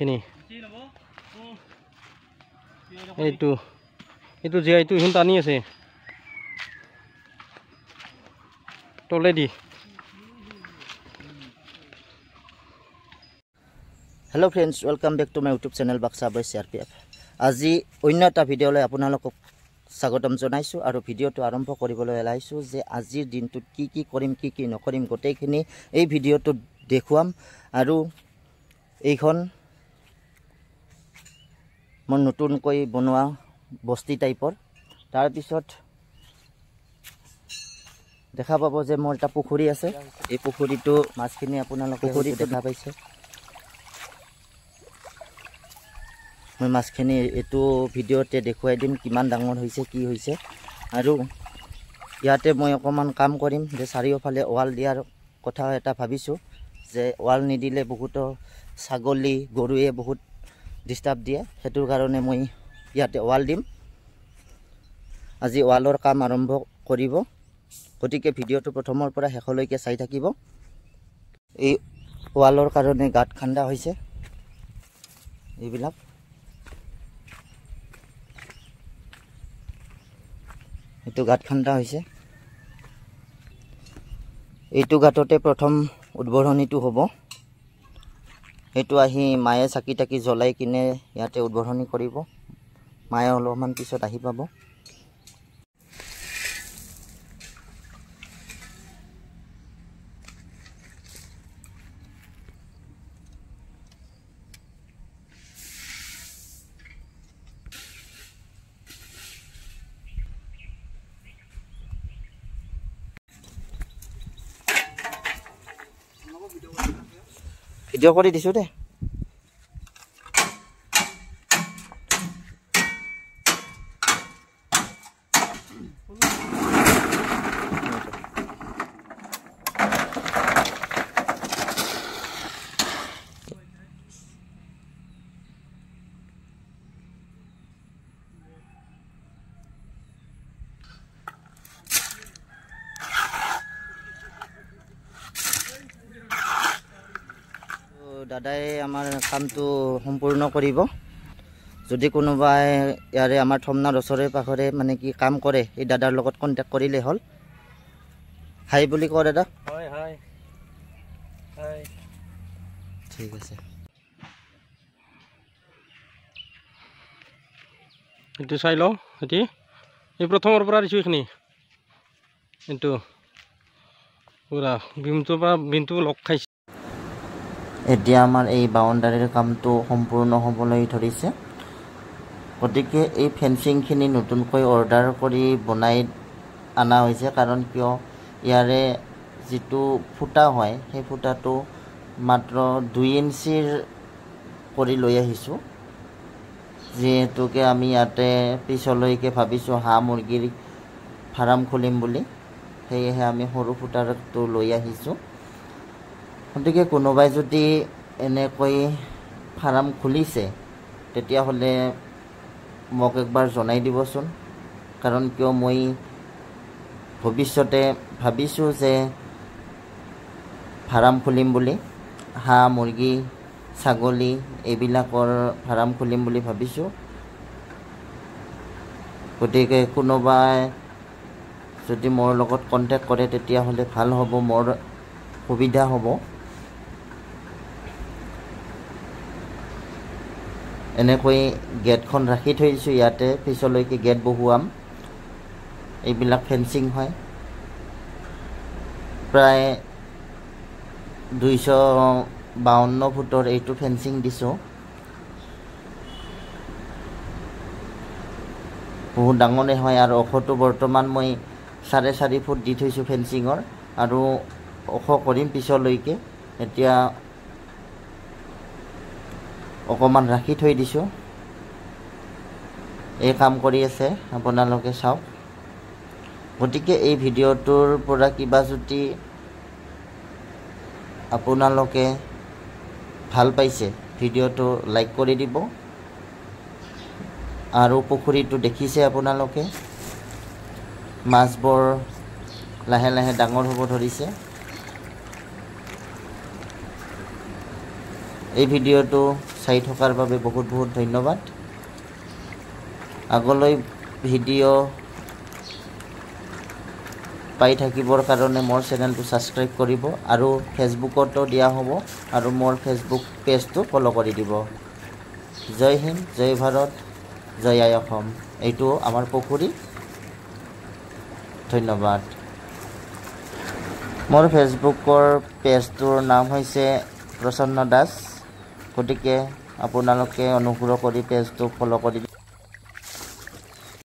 এইখিনি এইটো যে এইটো ইহঁত টানি আছে তলেদি। Hello friends, welcome back to my YouTube channel Baksa boys CRPF। আজি অন্য এটা ভিডিঅ'লৈ আপোনালোকক স্বাগতম জনাইছোঁ আৰু ভিডিঅ'টো আৰম্ভ কৰিবলৈ ওলাইছোঁ যে আজিৰ দিনটোত কি কি কৰিম কি কি নকৰিম গোটেইখিনি এই ভিডিঅ'টোত দেখুৱাম। আৰু এইখন মই নতুনকৈ বনোৱা বস্তি টাইপৰ। তাৰপিছত দেখা পাব যে মোৰ এটা পুখুৰী আছে। এই পুখুৰীটো মাছখিনি আপোনালোকে পুখুৰীটো দেখা পাইছে। মই মাছখিনি এইটো ভিডিঅ'তে দেখুৱাই দিম কিমান ডাঙৰ হৈছে কি হৈছে। আৰু ইয়াতে মই অকণমান কাম কৰিম যে চাৰিওফালে ৱাল দিয়াৰ কথা এটা ভাবিছোঁ যে ৱাল নিদিলে বহুতো ছাগলী গৰুৱে বহুত ডিষ্টাৰ্ব দিয়ে, সেইটোৰ কাৰণে মই ইয়াতে ৱাল দিম। আজি ৱালৰ কাম আৰম্ভ কৰিব, গতিকে ভিডিঅ'টো প্ৰথমৰ পৰা শেষলৈকে চাই থাকিব। এই ৱালৰ কাৰণে গাঁত খান্দা হৈছে, এইবিলাক এইটো গাঁত খান্দা হৈছে। এইটো গাঁততে প্ৰথম উদ্বোধনীটো হ'ব। সেইটো আহি মায়ে চাকি তাকি জ্বলাই কিনে ইয়াতে উদ্বোধনী কৰিব। মায়ে অলপমান পিছত আহি পাব। ভিডিঅ' কৰি দিছোঁ দে। দাদাই আমাৰ কামটো সম্পূৰ্ণ কৰিব। যদি কোনোবাই ইয়াৰে আমাৰ থমনাৰ ওচৰে পাখৰে মানে কি কাম কৰে, এই দাদাৰ লগত কণ্টেক্ট কৰিলে হ'ল। হাই বুলি কওঁ দাদা। হয় হয় হয়, ঠিক আছে। এইটো চাই লওঁ। এতিয়া এই প্ৰথমৰ পৰা দিছোঁ এইখিনি, এইটো পুৰা বিমটো লগ খাইছে। এতিয়া আমাৰ এই বাউণ্ডাৰীৰ কামটো সম্পূৰ্ণ হ'বলৈ ধৰিছে, গতিকে এই ফেঞ্চিংখিনি নতুনকৈ অৰ্ডাৰ কৰি বনাই অনা হৈছে। কাৰণ কিয় ইয়াৰে যিটো ফুটা হয় সেই ফুটাটো মাত্ৰ 2 ইঞ্চিৰ কৰি লৈ আহিছোঁ। যিহেতুকে আমি ইয়াতে পিছলৈকে ভাবিছোঁ হাঁহ মুৰ্গীৰ ফাৰ্ম খুলিম বুলি, সেয়েহে আমি সৰু ফুটাৰটো লৈ আহিছোঁ। গতিকে কোনোবাই যদি এনেকৈ ফাৰ্ম খুলিছে তেতিয়াহ'লে মোক একবাৰ জনাই দিবচোন। কাৰণ কিয় মই ভৱিষ্যতে ভাবিছোঁ যে ফাৰ্ম খুলিম বুলি, হাঁহ মুৰ্গী ছাগলী এইবিলাকৰ ফাৰ্ম খুলিম বুলি ভাবিছোঁ। গতিকে কোনোবাই যদি মোৰ লগত কণ্টেক্ট কৰে তেতিয়াহ'লে ভাল হ'ব, মোৰ সুবিধা হ'ব। এনেকৈ গেটখন ৰাখি থৈ দিছোঁ, ইয়াতে পিছলৈকে গেট বহুৱাম। এইবিলাক ফেঞ্চিং হয়, প্ৰায় 252 ফুটৰ এইটো ফেঞ্চিং দিছোঁ। বহুত ডাঙৰে হয় আৰু ওখটো বৰ্তমান মই 4.5 ফুট দি থৈছোঁ ফেঞ্চিঙৰ, আৰু ওখ কৰিম পিছলৈকে। এতিয়া অকণমান ৰাখি থৈ দিছোঁ। এই কাম কৰি আছে আপোনালোকে চাওক। গতিকে এই ভিডিঅ'টোৰ পৰা কিবা যদি আপোনালোকে ভাল পাইছে ভিডিঅ'টো লাইক কৰি দিব। আৰু পুখুৰীটো দেখিছে আপোনালোকে, মাছবোৰ লাহে লাহে ডাঙৰ হ'ব ধৰিছে। এই ভিডিঅ'টো চাই থকাৰ বাবে বহুত বহুত ধন্যবাদ। আগলৈ ভিডিঅ' পাই থাকিবৰ কাৰণে মোৰ চেনেলটো ছাবস্ক্ৰাইব কৰিব আৰু ফেচবুকতো দিয়া হ'ব আৰু মোৰ ফেচবুক পেজটো ফ'ল' কৰি দিব। জয় হিন্দ, জয় ভাৰত, জয় আই অসম। এইটো আমাৰ পুখুৰী। ধন্যবাদ। মোৰ ফেচবুকৰ পেজটোৰ নাম হৈছে প্ৰসন্ন দাস। গতিকে আপোনালোকে অনুগ্ৰহ কৰি পেজটো ফ'ল' কৰি